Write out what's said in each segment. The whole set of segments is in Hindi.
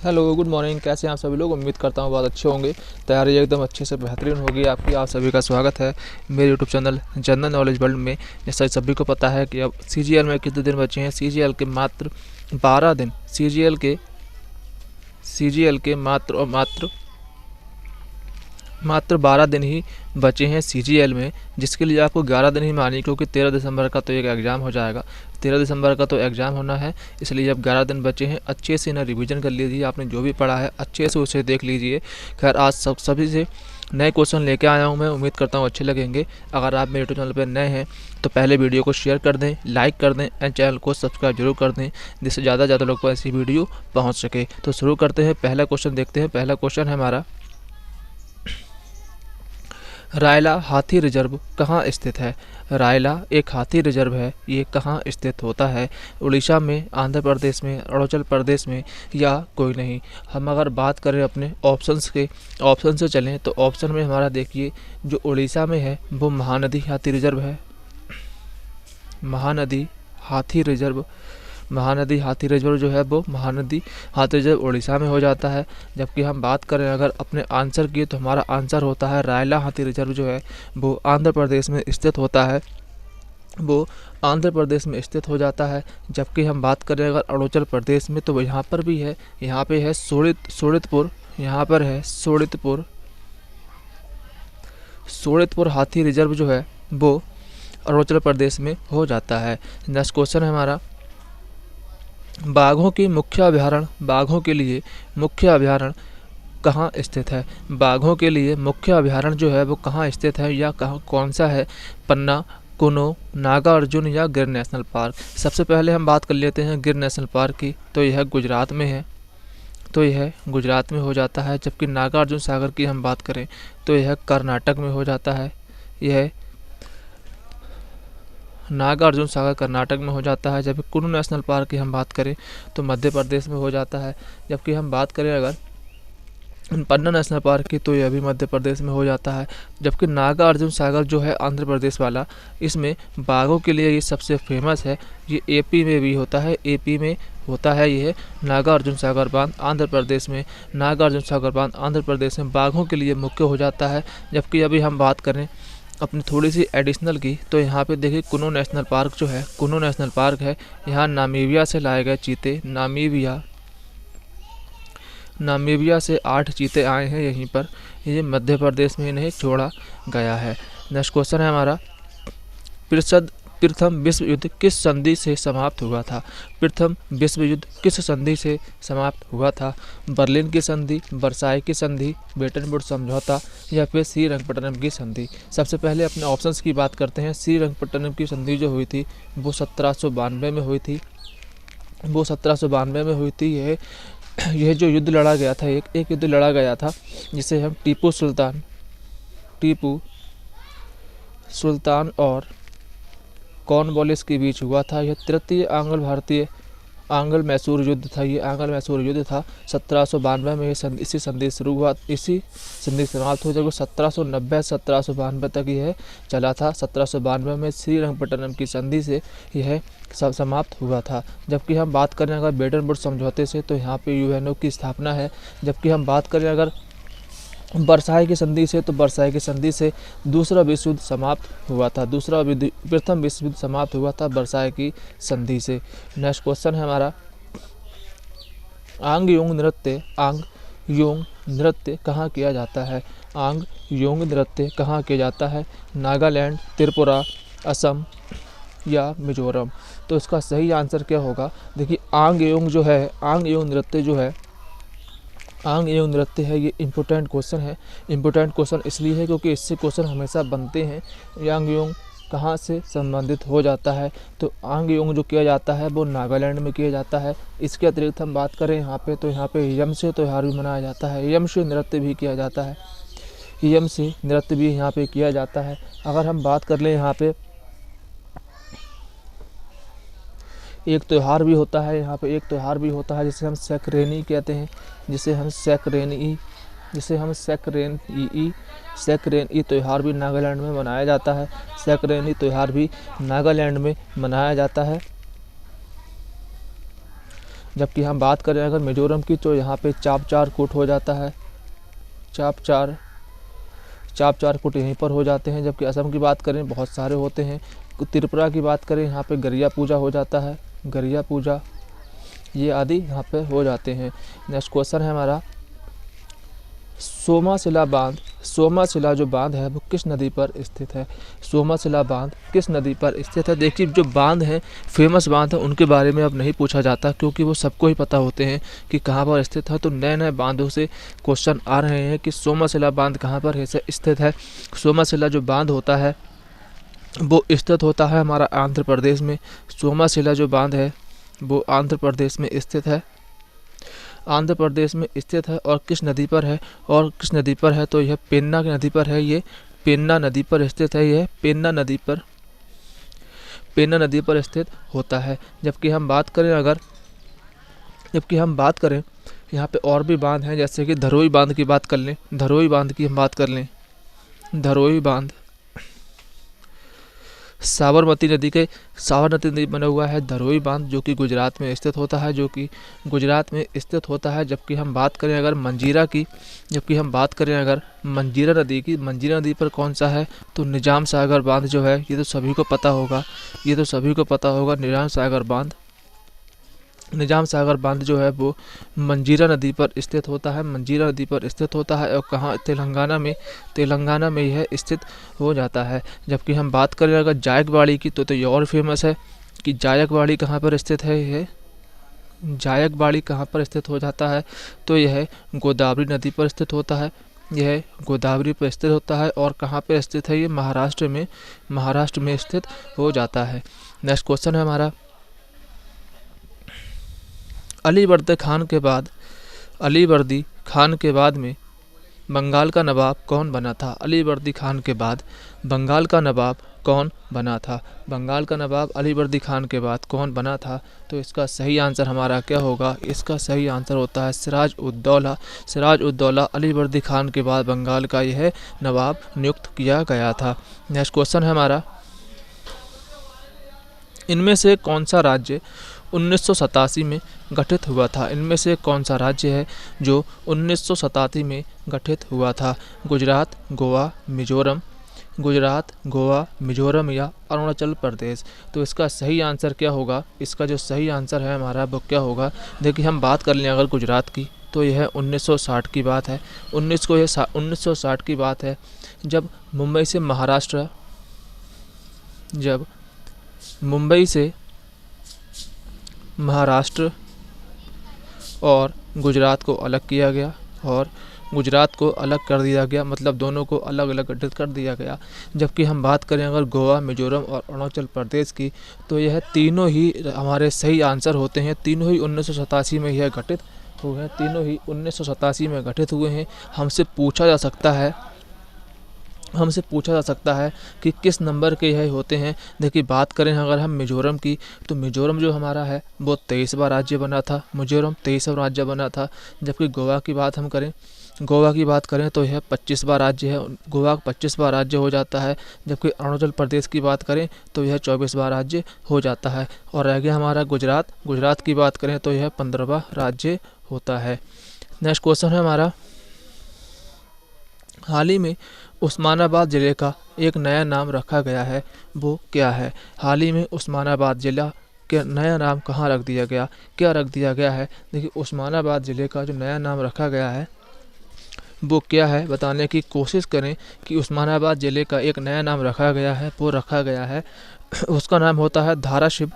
Hello, good morning. कैसे हैं आप सभी लोग? उम्मीद करता हूँ बहुत अच्छे होंगे। तैयारी एकदम अच्छे से बेहतरीन होगी आपकी। आप सभी का स्वागत है मेरे YouTube channel general knowledge world में। जैसा सभी को पता है कि अब सीजीएल में कितने दिन बचे हैं। सीजीएल के मात्र 12 दिन, सीजीएल के मात्र 12 दिन ही बचे हैं सीजीएल में, जिसके लिए आपको 11 दिन ही मानिए, क्योंकि 13 दिसंबर का तो एक एग्ज़ाम हो जाएगा। 13 दिसंबर का तो एग्ज़ाम होना है, इसलिए अब 11 दिन बचे हैं। अच्छे से ना रिवीजन कर लीजिए, आपने जो भी पढ़ा है अच्छे से उसे देख लीजिए। खैर, आज सभी से नए क्वेश्चन लेके आया हूँ मैं, उम्मीद करता हूँ अच्छे लगेंगे। अगर आप मेरे यूट्यूब चैनल पर नए हैं तो पहले वीडियो को शेयर कर दें, लाइक कर दें एंड चैनल को सब्सक्राइब जरूर कर दें, जिससे ज़्यादा से ज़्यादा लोग को ऐसी वीडियो पहुँच सके। तो शुरू करते हैं, पहला क्वेश्चन देखते हैं। पहला क्वेश्चन है हमारा, रायला हाथी रिजर्व कहाँ स्थित है? रायला एक हाथी रिजर्व है, ये कहाँ स्थित होता है? उड़ीसा में, आंध्र प्रदेश में, अरुणाचल प्रदेश में या कोई नहीं? हम अगर बात करें अपने ऑप्शन से चलें तो ऑप्शन में हमारा देखिए, जो उड़ीसा में है वो महानदी हाथी रिजर्व है। महानदी हाथी रिजर्व जो है वो महानदी हाथी रिजर्व उड़ीसा में हो जाता है। जबकि हम बात करें अगर अपने आंसर की, तो हमारा आंसर होता है रायला हाथी रिजर्व जो है वो आंध्र प्रदेश में स्थित होता है, वो आंध्र प्रदेश में स्थित हो जाता है। जबकि हम बात करें अगर अरुणाचल प्रदेश में, तो वो यहाँ पर भी है, यहाँ पे है सोनितपुर, यहाँ पर है सोनितपुर हाथी रिजर्व जो है वो अरुणाचल प्रदेश में हो जाता है। नेक्स्ट क्वेश्चन है हमारा, बाघों के लिए मुख्य अभयारण्य कहाँ स्थित है? बाघों के लिए मुख्य अभयारण्य जो है वो कहाँ स्थित है या कौन सा है? पन्ना, कुनो, नागार्जुन या गिर नेशनल पार्क? सबसे पहले हम बात कर लेते हैं गिर नेशनल पार्क की, तो यह गुजरात में है, तो यह गुजरात में हो जाता है। जबकि नागार्जुन सागर की हम बात करें तो यह कर्नाटक में हो जाता है, यह नागार्जुन सागर कर्नाटक में हो जाता है। जबकि कुल्लू नेशनल पार्क की हम बात करें तो मध्य प्रदेश में हो जाता है। जबकि हम बात करें अगर पन्ना नेशनल पार्क की, तो यह भी मध्य प्रदेश में हो जाता है। जबकि नागार्जुन सागर जो है आंध्र प्रदेश वाला, इसमें बाघों के लिए ये सबसे फेमस है। ये एपी में भी होता है, एपी में होता है यह नागार्जुन सागर बांध आंध्र प्रदेश में। नागार्जुन सागर बांध आंध्र प्रदेश में बाघों के लिए मुख्य हो जाता है। जबकि अभी हम बात करें अपनी थोड़ी सी एडिशनल की, तो यहाँ पे देखिए कुनो नेशनल पार्क जो है, कुनो नेशनल पार्क है, यहाँ नामीबिया से लाए गए चीते, नामीबिया से 8 चीते आए हैं यहीं पर, ये मध्य प्रदेश में इन्हें छोड़ा गया है। नेक्स्ट क्वेश्चन है हमारा, प्रथम विश्व युद्ध किस संधि से समाप्त हुआ था? प्रथम विश्व युद्ध किस संधि से समाप्त हुआ था? बर्लिन की संधि, वर्साई की संधि, ब्रेटन वुड्स समझौता या फिर श्रीरंगपट्टनम की संधि? सबसे पहले अपने ऑप्शंस की बात करते हैं। श्रीरंगपट्टनम की संधि जो हुई थी वो 1792 में हुई थी, यह जो युद्ध लड़ा गया था, एक युद्ध लड़ा गया था जिसे हम टीपू सुल्तान और कॉर्नवालिस के बीच हुआ था। यह तृतीय आंग्ल मैसूर युद्ध था। ये आंग्ल मैसूर युद्ध था 1792 में। इसी संधि समाप्त हुई, जब 1790-1792 तक यह चला था। 1792 में श्रीरंगपट्टनम की संधि से यह समाप्त हुआ था। जबकि हम बात करें अगर ब्रेटन वुड्स समझौते से, तो यहाँ पे यूएनओ की स्थापना है। जबकि हम बात करें अगर वर्साई की संधि से, तो वर्साई की संधि से दूसरा विश्व युद्ध समाप्त हुआ था। प्रथम विश्व युद्ध समाप्त हुआ था वर्साई की संधि से। नेक्स्ट क्वेश्चन है हमारा, आंग योंग नृत्य कहाँ किया जाता है? आंग योंग नृत्य कहाँ किया जाता है? नागालैंड, त्रिपुरा, असम या मिजोरम? तो इसका सही आंसर क्या होगा? देखिए, आंग योंग नृत्य है, ये इम्पोर्टेंट क्वेश्चन है। इम्पोर्टेंट क्वेश्चन इसलिए है क्योंकि इससे क्वेश्चन हमेशा बनते हैं। आंग योंग कहाँ से संबंधित हो जाता है? तो आंग योंग जो किया जाता है वो नागालैंड में किया जाता है। इसके अतिरिक्त हम बात करें यहाँ पे, तो यहाँ पे यमसे त्योहार भी मनाया जाता है, यमसे नृत्य भी किया जाता है, यमसे नृत्य भी यहाँ पे किया जाता है। अगर हम बात कर लें यहाँ पे, एक त्यौहार भी होता है यहाँ पे, जिसे हम सैक्रेनी कहते हैं, जिसे हम सैक्रेनी त्यौहार भी नागालैंड में मनाया जाता है। सैक्रेनी त्यौहार भी नागालैंड में मनाया जाता है। जबकि हम बात करें अगर मिजोरम की तो यहाँ पे चापचारकूट हो जाता है, चापचारकूट यहीं पर हो जाते हैं। जबकि असम की बात करें बहुत सारे होते हैं। त्रिपुरा की बात करें यहाँ पे गरिया पूजा हो जाता है, गरिया पूजा ये आदि यहाँ पे हो जाते हैं। नेक्स्ट क्वेश्चन है हमारा सोमाशिला बांध। सोमाशिला जो बांध है वो किस नदी पर स्थित है? सोमाशिला बांध किस नदी पर स्थित है? देखिए जो बांध है फेमस बांध है उनके बारे में अब नहीं पूछा जाता, क्योंकि वो सबको ही पता होते हैं कि कहाँ पर स्थित है। तो नए नए बांधों से क्वेश्चन आ रहे हैं कि सोमाशिला बांध कहाँ पर स्थित है। सोमाशिला जो बांध होता है वो स्थित होता है हमारा आंध्र प्रदेश में। सोमाशिला जो बांध है वो आंध्र प्रदेश में स्थित है, आंध्र प्रदेश में स्थित है। और किस नदी पर है? और किस नदी पर है? तो यह पेन्ना की नदी पर है, ये पेन्ना नदी पर स्थित है, यह पेन्ना नदी पर स्थित होता है। जबकि हम बात करें यहाँ पे और भी बांध हैं, जैसे कि धरोई बांध की बात कर लें, धरोई बांध की हम बात कर लें, धरोई बांध साबरमती नदी बना हुआ है धरोई बांध, जो कि गुजरात में स्थित होता है, जबकि हम बात करें अगर मंजीरा नदी की, मंजीरा नदी पर कौन सा है? तो निजाम सागर बांध जो है, ये तो सभी को पता होगा, निजाम सागर बांध जो है वो मंजीरा नदी पर स्थित होता है, और कहाँ? तेलंगाना में यह स्थित हो जाता है। जबकि हम बात करें अगर जायकवाड़ी की तो ये और फेमस है कि जायकवाड़ी कहाँ पर स्थित है। यह जायकवाड़ी कहाँ पर स्थित हो जाता है? तो यह गोदावरी नदी पर स्थित होता है, और कहाँ पर स्थित है? ये महाराष्ट्र में स्थित हो जाता है। नेक्स्ट क्वेश्चन है हमारा अलीवर्दी खान के बाद में बंगाल का नवाब कौन बना था? अलीवर्दी खान के बाद बंगाल का नवाब कौन बना था? बंगाल का नवाब अलीवर्दी खान के बाद कौन बना था? तो इसका सही आंसर हमारा क्या होगा? इसका सही आंसर होता है सिराज-उद-दौला अलीवर्दी खान के बाद बंगाल का यह नवाब नियुक्त किया गया था। नेक्स्ट क्वेश्चन है हमारा इनमें से कौन सा राज्य 1987 में गठित हुआ था? इनमें से कौन सा राज्य है जो 1987 में गठित हुआ था? गुजरात, गोवा, मिजोरम या अरुणाचल प्रदेश? तो इसका सही आंसर क्या होगा? इसका जो सही आंसर है हमारा वो क्या होगा? देखिए हम बात कर लें अगर गुजरात की तो यह 1960 की बात है। 1960 की बात है जब मुंबई से महाराष्ट्र और गुजरात को अलग किया गया, और गुजरात को अलग कर दिया गया, मतलब दोनों को अलग अलग गठित कर दिया गया। जबकि हम बात करें अगर गोवा, मिजोरम और अरुणाचल प्रदेश की तो यह तीनों ही हमारे सही आंसर होते हैं। तीनों ही 1987 में यह गठित हुए हैं, तीनों ही 1987 में गठित हुए हैं। हमसे पूछा जा सकता है कि किस नंबर के यह होते हैं। देखिए बात करें अगर हम मिजोरम की तो मिजोरम जो हमारा है वो 23वां राज्य बना था, मिजोरम 23वां राज्य बना था। जबकि गोवा की बात करें तो यह 25वां राज्य है, गोवा 25वां राज्य हो जाता है। जबकि अरुणाचल प्रदेश की बात करें तो यह 24वां राज्य हो जाता है। और रह गया हमारा गुजरात की बात करें तो यह 15वां राज्य होता है। नेक्स्ट क्वेश्चन है हमारा हाल ही में उस्मानाबाद ज़िले का एक नया नाम रखा गया है, वो क्या है? हाल ही में उस्मानाबाद ज़िला के नया नाम कहाँ रख दिया गया, क्या रख दिया गया है? देखिए उस्मानाबाद ज़िले का जो नया नाम रखा गया है वो क्या है, बताने की कोशिश करें कि उस्मानाबाद ज़िले का एक नया नाम रखा गया है, वो रखा गया है उसका नाम होता है धाराशिव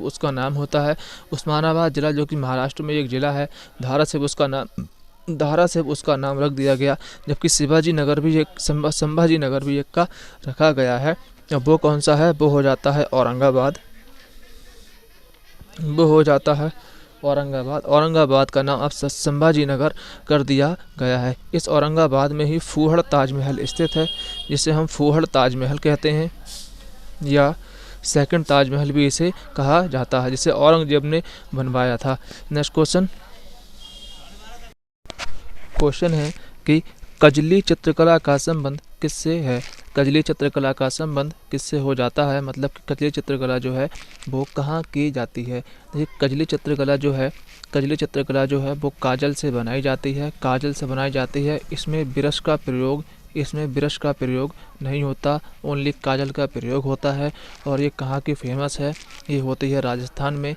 उसका नाम होता है। उस्मानाबाद ज़िला जो कि महाराष्ट्र में एक ज़िला है, धाराशिव उसका नाम रख दिया गया। जबकि संभाजी नगर भी एक का रखा गया है। अब वो कौन सा है? वो हो जाता है औरंगाबाद का नाम अब संभाजी नगर कर दिया गया है। इस औरंगाबाद में ही फूहड़ ताजमहल स्थित है, जिसे हम फूहड़ ताजमहल कहते हैं, या सेकंड ताजमहल भी इसे कहा जाता है, जिसे औरंगजेब ने बनवाया था। नेक्स्ट क्वेश्चन है कि कजली चित्रकला का संबंध किससे है? कजली चित्रकला का संबंध किससे हो जाता है, मतलब कि कजली चित्रकला जो है वो कहाँ की जाती है? देखिए कजली चित्रकला जो है वो काजल से बनाई जाती है, काजल से बनाई जाती है। इसमें ब्रश का प्रयोग नहीं होता, ओनली काजल का प्रयोग होता है। और ये कहाँ की फेमस है? ये होती है राजस्थान में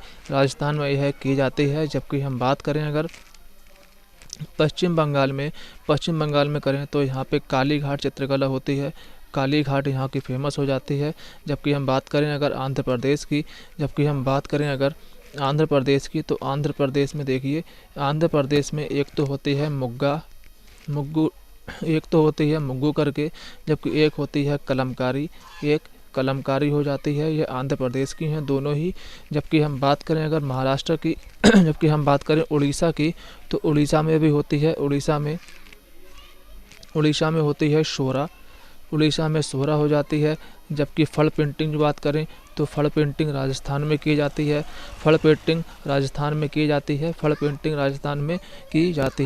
यह की जाती है। जबकि हम बात करें अगर पश्चिम बंगाल में करें तो यहाँ पे काली घाट चित्रकला होती है, काली घाट यहाँ की फेमस हो जाती है। जबकि हम बात करें अगर आंध्र प्रदेश की तो आंध्र प्रदेश में देखिए, आंध्र प्रदेश में एक तो होती है मुग्गू करके, जबकि एक होती है कलमकारी हो जाती है। ये आंध्र प्रदेश की हैं दोनों ही। जबकि हम बात करें अगर महाराष्ट्र की जबकि हम बात करें उड़ीसा की तो उड़ीसा में भी होती है, उड़ीसा में होती है सोहरा हो जाती है। जबकि फल पेंटिंग की बात करें तो फल पेंटिंग राजस्थान में की जाती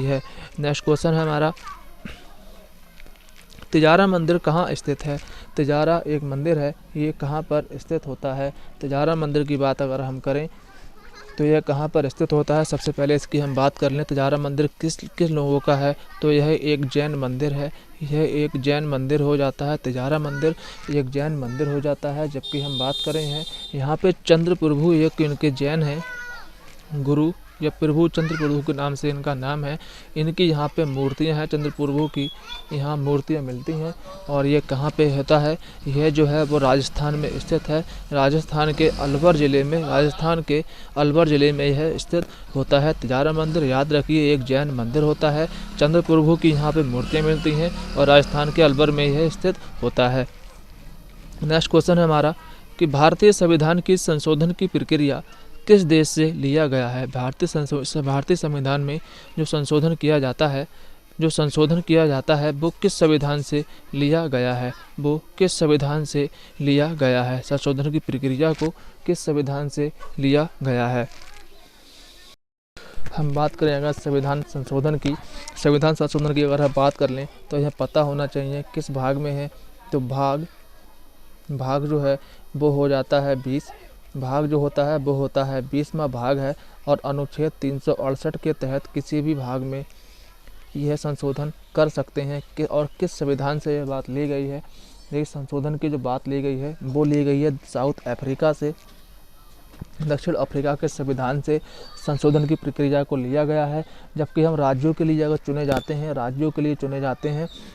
है, नेक्स्ट क्वेश्चन है हमारा, तिजारा मंदिर कहाँ स्थित है? तिजारा एक मंदिर है, ये कहाँ पर स्थित होता है? तिजारा मंदिर की बात अगर हम करें तो यह कहाँ पर स्थित होता है? सबसे पहले इसकी हम बात कर लें, तिजारा मंदिर किस लोगों का है? तो यह एक जैन मंदिर है, हो जाता है। तिजारा मंदिर एक जैन मंदिर हो जाता है। जबकि हम बात करें हैं यहाँ पे चंद्र प्रभु एक इनके जैन हैं, गुरु या प्रभु चंद्र प्रभु के नाम से इनका नाम है। इनकी यहाँ पे मूर्तियाँ हैं, चंद्र प्रभु की यहाँ मूर्तियाँ मिलती हैं। और ये कहाँ पे होता है? यह जो है वो राजस्थान में स्थित है, राजस्थान के अलवर ज़िले में यह स्थित होता है। तिजारा मंदिर याद रखिए एक जैन मंदिर होता है, चंद्र प्रभु की यहाँ पे मूर्तियाँ मिलती हैं और राजस्थान के अलवर में यह स्थित होता है। नेक्स्ट क्वेश्चन है हमारा कि भारतीय संविधान की संशोधन की प्रक्रिया किस देश से लिया गया है? भारतीय संविधान में जो संशोधन किया जाता है वो किस संविधान से लिया गया है? संशोधन की प्रक्रिया को किस संविधान से लिया गया है? हम बात करें अगर संविधान संशोधन की अगर हम बात कर लें तो यह पता होना चाहिए किस भाग में है। तो भाग जो है वो हो जाता है 20, भाग जो होता है वो होता है 20वां भाग है। और अनुच्छेद 368 के तहत किसी भी भाग में यह संशोधन कर सकते हैं कि और किस संविधान से यह बात ली गई है? ये संशोधन की जो बात ली गई है वो ली गई है दक्षिण अफ्रीका के संविधान से संशोधन की प्रक्रिया को लिया गया है। जबकि हम राज्यों के लिए अगर चुने जाते हैं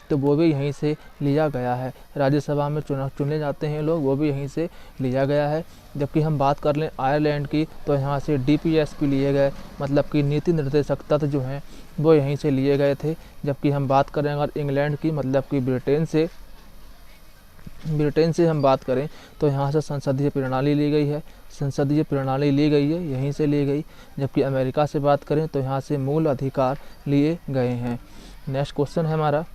तो वो भी यहीं से लिया गया है, राज्यसभा में चुने जाते हैं लोग, वो भी यहीं से लिया गया है। जबकि हम बात कर लें आयरलैंड की तो यहाँ से DPSP लिए गए, मतलब कि नीति निर्देशक तत्व जो हैं वो यहीं से लिए गए थे। जबकि हम बात करें अगर इंग्लैंड की, मतलब कि ब्रिटेन से हम बात करें तो यहाँ से संसदीय प्रणाली ली गई है, यहीं से ली गई। जबकि अमेरिका से बात करें तो यहाँ से मूल अधिकार लिए गए हैं। नेक्स्ट क्वेश्चन है हमारा,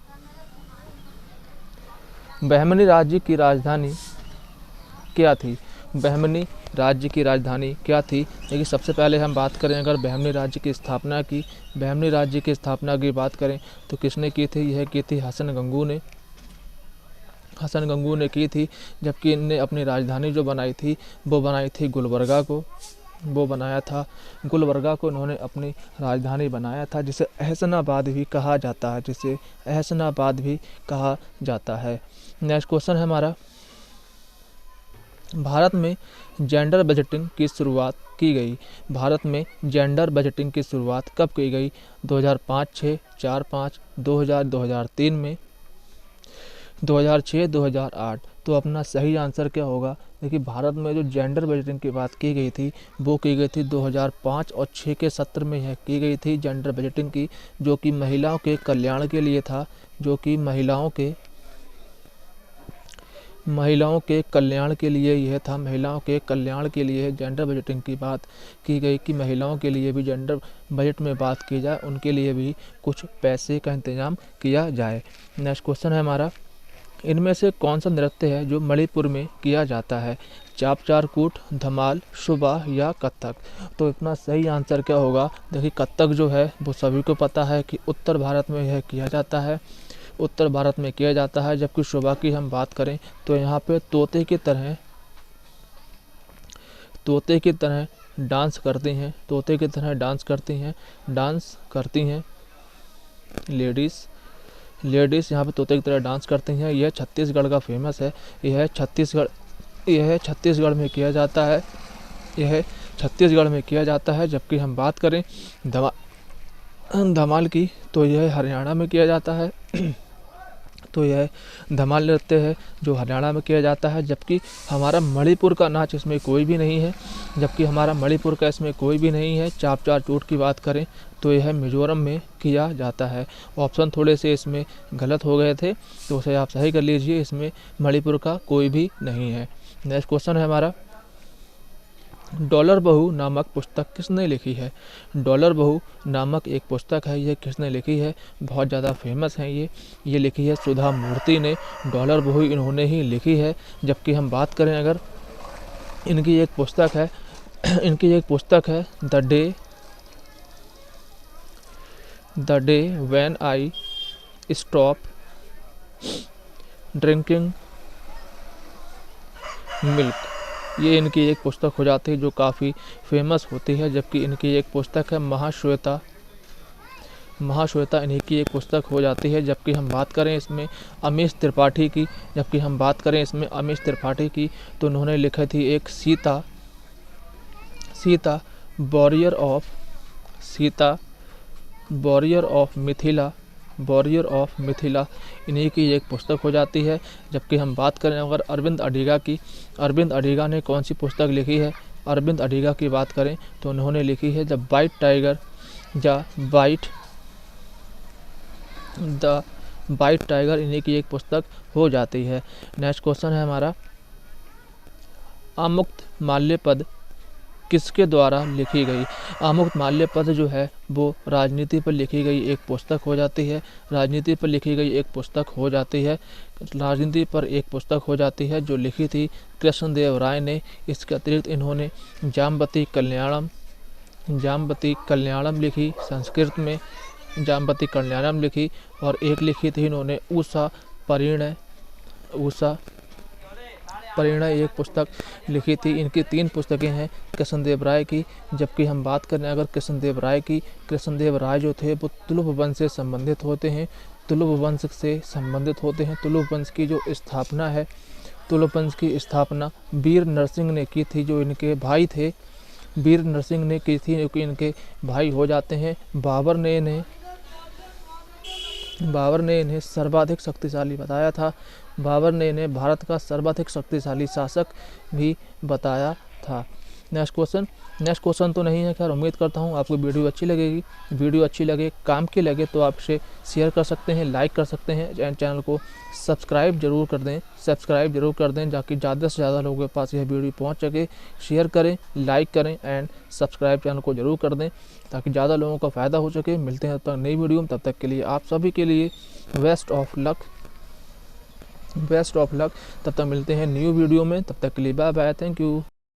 बहमनी राज्य की राजधानी क्या थी? देखिए सबसे पहले हम बात करें अगर बहमनी राज्य की स्थापना की बात करें तो किसने की थी? यह की थी हसन गंगू ने की थी। जबकि इनने अपनी राजधानी जो बनाई थी वो बनाई थी गुलबर्गा को इन्होंने अपनी राजधानी बनाया था, जिसे एहसनाबाद भी कहा जाता है। नेक्स्ट क्वेश्चन है हमारा, भारत में जेंडर बजटिंग की शुरुआत कब की गई? 2005, 6, 4, 5, 2000, 2003 में, 2006, 2008। तो अपना सही आंसर क्या होगा? देखिए भारत में जो जेंडर बजटिंग की बात की गई थी वो की गई थी 2005 और 6 के सत्र में यह की गई थी जेंडर बजटिंग की, जो कि महिलाओं के कल्याण के लिए था, महिलाओं के कल्याण के लिए जेंडर बजटिंग की बात की गई कि महिलाओं के लिए भी जेंडर बजट में बात की जाए, उनके लिए भी कुछ पैसे का इंतजाम किया जाए। नेक्स्ट क्वेश्चन है हमारा, इनमें से कौन सा नृत्य है जो मणिपुर में किया जाता है? चापचारकूट, धमाल, शुबा या कथक? तो इतना सही आंसर क्या होगा? देखिए कथक जो है वो सभी को पता है कि उत्तर भारत में यह किया जाता है, उत्तर भारत में किया जाता है। जबकि शोभा की हम बात करें तो यहाँ पे तोते की तरह डांस करती हैं, तोते की तरह डांस करती हैं लेडीज़ यहाँ पे तोते की तरह डांस करती हैं। यह छत्तीसगढ़ का फेमस है। यह छत्तीसगढ़ में किया जाता है। जबकि हम बात करें धमाल की तो यह हरियाणा में किया जाता है। तो यह धमाल नृत्य है जो हरियाणा में किया जाता है। जबकि हमारा मणिपुर का नाच इसमें कोई भी नहीं है। चाप चार चूट की बात करें तो यह मिजोरम में किया जाता है। ऑप्शन थोड़े से इसमें गलत हो गए थे तो उसे आप सही कर लीजिए। इसमें मणिपुर का कोई भी नहीं है। नेक्स्ट क्वेश्चन है हमारा, डॉलर बहू नामक पुस्तक किसने लिखी है? डॉलर बहू नामक एक पुस्तक है, ये किसने लिखी है? बहुत ज़्यादा फेमस है ये लिखी है सुधा मूर्ति ने। डॉलर बहू इन्होंने ही लिखी है। जबकि हम बात करें अगर इनकी एक पुस्तक है the day when I stop drinking milk, ये इनकी एक पुस्तक हो जाती है जो काफ़ी फेमस होती है। जबकि इनकी एक पुस्तक है महाश्वेता इन्हीं की एक पुस्तक हो जाती है। जबकि हम बात करें इसमें अमीश त्रिपाठी की तो उन्होंने लिखी थी एक सीता वॉरियर ऑफ मिथिला इन्हीं की एक पुस्तक हो जाती है। जबकि हम बात करें अगर अरविंद अडिगा ने कौन सी पुस्तक लिखी है? अरविंद अडिगा की बात करें तो उन्होंने लिखी है द वाइट टाइगर इन्हीं की एक पुस्तक हो जाती है। नेक्स्ट क्वेश्चन है हमारा, आमुक्त माल्य पद किसके द्वारा लिखी गई? आमुक्त माल्य पद जो है वो राजनीति पर लिखी गई एक पुस्तक हो जाती है। राजनीति पर एक पुस्तक हो जाती है जो लिखी थी कृष्णदेव राय ने। इसके अतिरिक्त इन्होंने जाम्बती कल्याणम लिखी, संस्कृत में जाम्बती कल्याणम लिखी। और एक लिखी थी इन्होंने उषा परिणय एक पुस्तक लिखी थी। इनकी 3 पुस्तकें हैं कृष्णदेव राय की। जबकि हम बात करें अगर कृष्णदेव राय जो थे वो तुलुप वंश से संबंधित होते हैं। तुलुप वंश की जो स्थापना है, तुलुप वंश की स्थापना वीर नरसिंह ने की थी, जो इनके भाई थे। वीर नरसिंह ने की थी, क्योंकि इनके भाई हो जाते हैं। बाबर ने इन्हें सर्वाधिक शक्तिशाली बताया था। बाबर ने इन्हें भारत का सर्वाधिक शक्तिशाली शासक भी बताया था। नेक्स्ट क्वेश्चन तो नहीं है। खैर उम्मीद करता हूँ आपको वीडियो अच्छी लगेगी। वीडियो अच्छी लगे, काम की लगे तो आप इसे शेयर कर सकते हैं, लाइक कर सकते हैं एंड चैनल को सब्सक्राइब जरूर कर दें ताकि ज़्यादा से ज़्यादा लोगों के पास यह वीडियो पहुँच सके। शेयर करें, लाइक करें एंड सब्सक्राइब चैनल को जरूर कर दें ताकि ज़्यादा लोगों का फ़ायदा हो सके। मिलते हैं तब तक नई वीडियो में, तब तक के लिए आप सभी के लिए बेस्ट ऑफ लक। तब तक मिलते हैं न्यू वीडियो में, तब तक के लिए बाय बाय, थैंक यू।